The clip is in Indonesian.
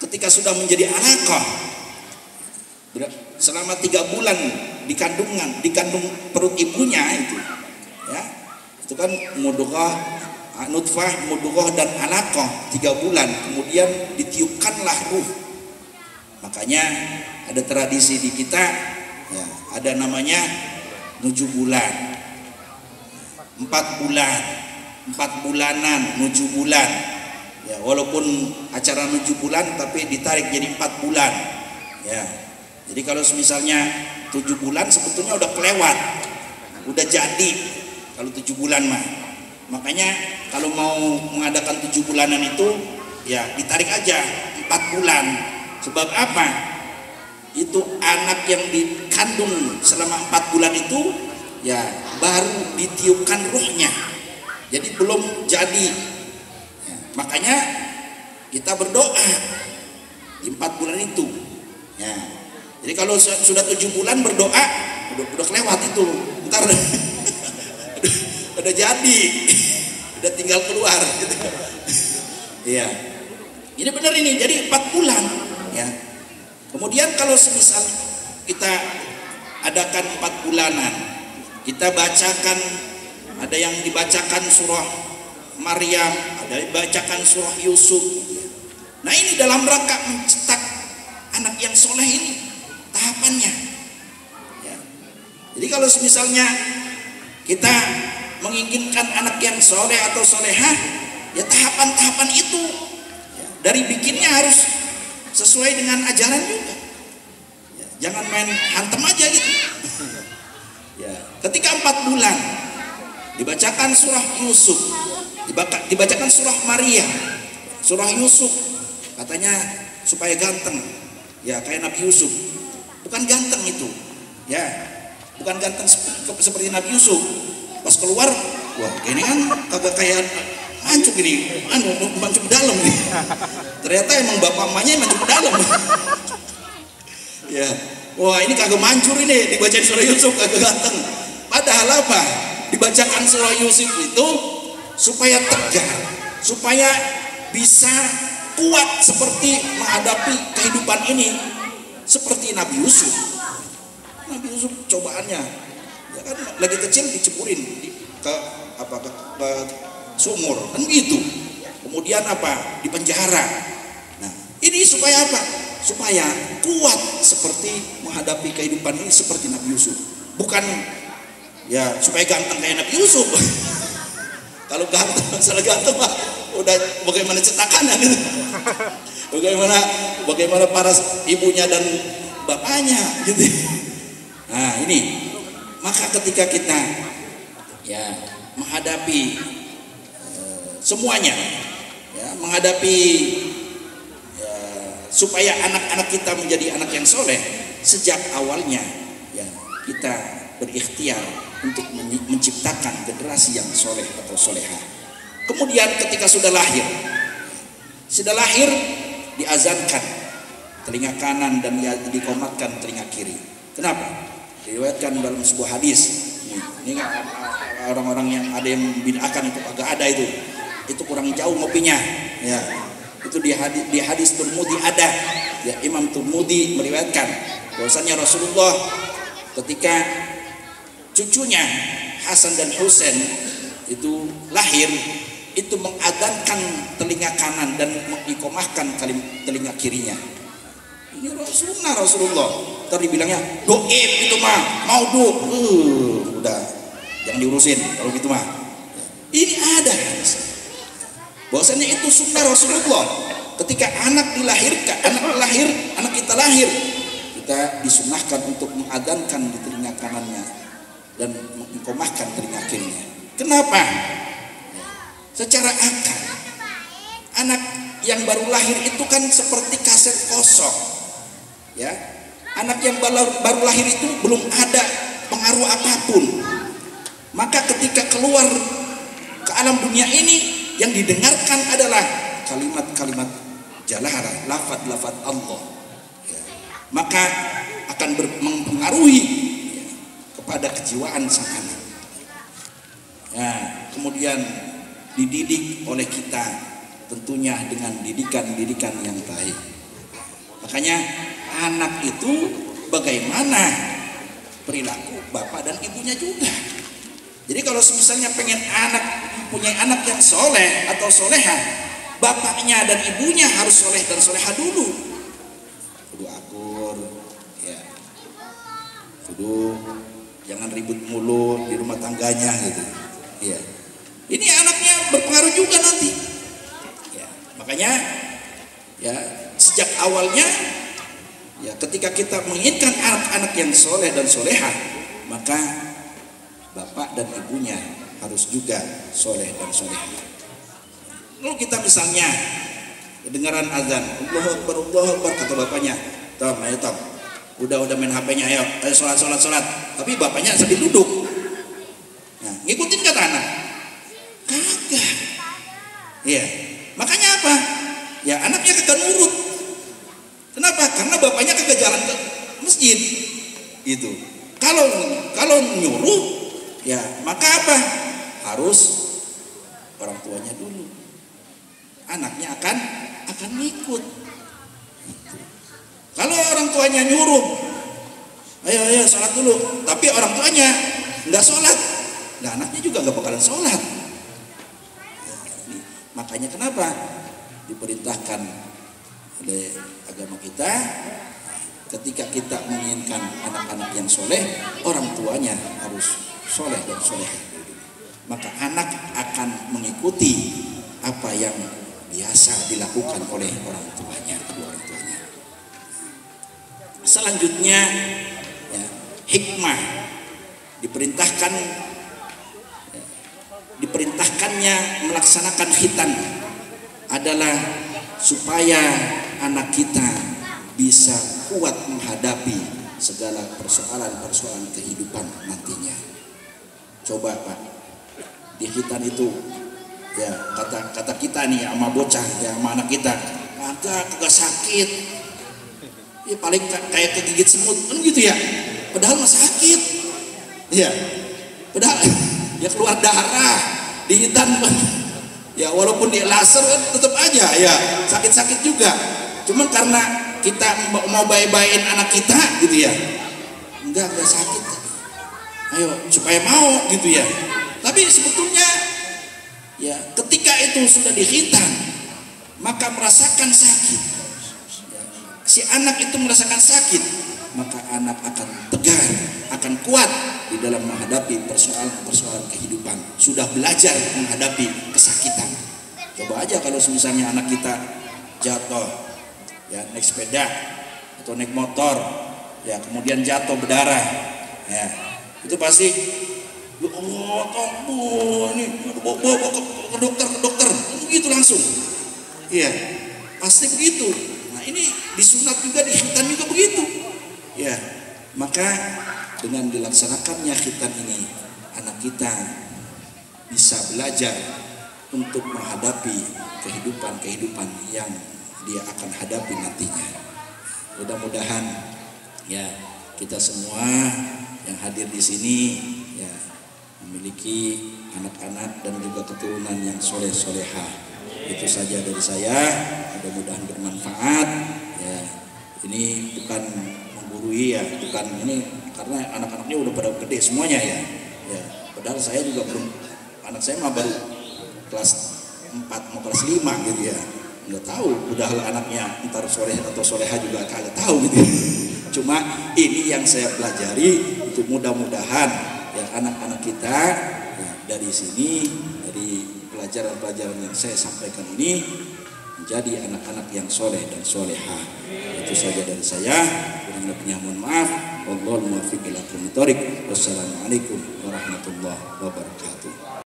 ketika sudah menjadi alaqah, selama 3 bulan dikandung perut ibunya itu, ya, itu kan mudghah, nutfah, mudghah dan alaqah 3 bulan, kemudian ditiupkanlah ruh. Makanya ada tradisi di kita, ya, ada namanya 7 bulan, 4 bulan, 4 bulanan, 7 bulan. Ya, walaupun acara 7 bulan tapi ditarik jadi 4 bulan. Ya. Jadi kalau misalnya 7 bulan sebetulnya udah kelewat, udah jadi kalau 7 bulan mah. Makanya kalau mau mengadakan 7 bulanan itu ya ditarik aja 4 bulan. Sebab apa? Itu anak yang dikandung selama 4 bulan itu ya baru ditiupkan ruhnya. Jadi belum jadi. Ya, makanya kita berdoa di 4 bulan itu. Ya. Jadi kalau sudah 7 bulan berdoa udah kelewat itu. Ntar udah jadi. Udah tinggal keluar gitu. Iya. Ini benar ini. Jadi 4 bulan, ya. Kemudian kalau semisal kita adakan 4 bulanan, kita bacakan, ada yang dibacakan surah Maryam, ada yang dibacakan surah Yusuf. Nah ini dalam rangka mencetak anak yang soleh ini tahapannya. Ya. Jadi kalau misalnya kita menginginkan anak yang soleh atau solehah, ya tahapan-tahapan itu ya, dari bikinnya harus sesuai dengan ajaran juga. Ya, jangan main hantem aja gitu. Ya, ketika 4 bulan dibacakan surah Yusuf, dibacakan surah Maryam, surah Yusuf, katanya supaya ganteng, ya kayak Nabi Yusuf. Bukan ganteng itu, ya, bukan ganteng seperti Nabi Yusuf. Pas keluar, wah ini kan kagak kayak mancuk ini, mancuk dalam nih. Ternyata emang bapak emaknya mancuk dalam. Ya, wah ini kagak mancur ini, dibacain surah Yusuf kagak ganteng. Padahal apa? Dibacakan surah Yusuf itu supaya tegar, supaya bisa kuat seperti menghadapi kehidupan ini seperti Nabi Yusuf. Nabi Yusuf cobaannya, ya kan lagi kecil diceburin ke sumur kan gitu. Kemudian apa? Di penjara. Nah, ini supaya apa? Supaya kuat seperti menghadapi kehidupan ini seperti Nabi Yusuf. Bukan ya supaya ganteng kayak Nabi Yusuf. Kalau ganteng, masalah ganteng mah udah bagaimana cetakannya gitu. Bagaimana para ibunya dan bapaknya gitu. Nah, ini maka ketika kita ya menghadapi semuanya, ya, menghadapi ya, supaya anak-anak kita menjadi anak yang soleh sejak awalnya, ya kita berikhtiar untuk menciptakan generasi yang soleh atau solehah. Kemudian ketika sudah lahir diazankan telinga kanan dan dikomatkan telinga kiri. Kenapa? Diriwayatkan dalam sebuah hadis. Ini orang-orang yang ada yang bid'ahkan itu agak ada itu kurang jauh ngopinya. Ya, itu di hadis Tirmidzi ada. Ya, Imam Tirmidzi meriwayatkan bahwasanya Rasulullah ketika cucunya Hasan dan Husain itu lahir, itu mengadzankan telinga kanan dan mengikomahkan telinga kirinya. Ini Rasulullah. Tadi bilangnya doib itu mah maudhu. Udah jangan diurusin kalau gitu mah. Ini ada. Bahwasanya itu sunnah Rasulullah. Ketika anak kita lahir, kita disunnahkan untuk mengadzankan di telinga kanannya dan mengikomahkan telinga kirinya. Kenapa? Secara akal, anak yang baru lahir itu kan seperti kaset kosong. Ya, anak yang baru lahir itu belum ada pengaruh apapun. Maka ketika keluar ke alam dunia ini, yang didengarkan adalah kalimat-kalimat jalala, lafaz-lafaz Allah. Ya, maka akan mempengaruhi ya, kepada kejiwaan sang anak. Ya, kemudian dididik oleh kita tentunya dengan didikan-didikan yang baik. Makanya anak itu bagaimana perilaku bapak dan ibunya juga. Jadi kalau misalnya pengen punya anak yang soleh atau soleha, bapaknya dan ibunya harus soleh dan soleha dulu. Kudu akur, ya. Kudu jangan ribut mulu di rumah tangganya gitu. Ya. Ini anaknya berpengaruh juga nanti. Ya. Makanya ya sejak awalnya ya ketika kita menginginkan anak-anak yang soleh dan soleha, maka bapak dan ibunya harus juga soleh dan soleha. Lalu kita misalnya kedengaran azan, Allahu Akbar, Allahu Akbar, kata bapaknya, Tom, ayo Tom, udah main HP-nya, ayo sholat. Tapi bapaknya sambil duduk. Nah, ngikutin kata anak? Kagak. Iya. Makanya apa? Ya anaknya kagak nurut. Kenapa? Karena bapaknya kagak jalan ke masjid. Gitu. Kalau nyuruh, ya maka apa? Harus orang tuanya dulu. Anaknya akan ngikut. Kalau orang tuanya nyuruh, ayo sholat dulu, tapi orang tuanya nggak sholat, nah anaknya juga nggak bakalan sholat. Makanya kenapa diperintahkan oleh agama kita, ketika kita menginginkan anak-anak yang soleh, orang tuanya harus soleh dan soleh. Maka anak akan mengikuti apa yang biasa dilakukan oleh orang tuanya, kedua orang tuanya. Selanjutnya ya, hikmah diperintahkannya melaksanakan khitan adalah supaya anak kita bisa kuat menghadapi segala persoalan kehidupan nantinya. Coba Pak, di khitan itu ya kata kita nih sama bocah ya sama anak kita, kagak sakit. Ya paling kayak kegigit semut kan gitu ya. Padahal mah sakit. Ya. Padahal ya keluar darah, dihitan. Ya walaupun di laser kan tetap aja ya sakit-sakit juga. Cuman karena kita mau baik-baikin anak kita gitu ya. Enggak sakit. Ayo supaya mau gitu ya. Tapi sebetulnya ya ketika itu sudah dikhitan maka merasakan sakit. Si anak itu merasakan sakit, maka anak akan tegar, akan kuat di dalam menghadapi persoalan kehidupan. Sudah belajar menghadapi kesakitan. Coba aja kalau misalnya anak kita jatuh, ya naik sepeda atau naik motor, ya kemudian jatuh berdarah, ya itu pasti, ya Allah, tolong ini, bawa ke dokter, begitu langsung, iya pasti begitu. Ini disunat juga, di khitan juga begitu. Ya, maka dengan dilaksanakannya khitan ini, anak kita bisa belajar untuk menghadapi kehidupan yang dia akan hadapi nantinya. Mudah-mudahan ya kita semua yang hadir di sini ya memiliki anak-anak dan juga keturunan yang soleh-soleha. Itu saja dari saya, mudah-mudahan bermanfaat ya. Ini bukan menggurui ya, bukan ini karena anak-anaknya udah pada gede semuanya ya. Ya, padahal saya juga belum, anak saya mah baru kelas 4 mau kelas 5 gitu ya. Nggak tahu udah anaknya ntar soleh atau soleha juga kagak tahu gitu. Cuma ini yang saya pelajari, itu mudah-mudahan ya anak-anak kita ya, dari sini, dari pelajaran-pelajaran yang saya sampaikan ini menjadi anak-anak yang soleh dan soleha. Itu saja dari saya. Kurang lebihnya mohon maaf. Wallahul muwaffiq ila aqwamit thoriq. Wassalamualaikum warahmatullahi wabarakatuh.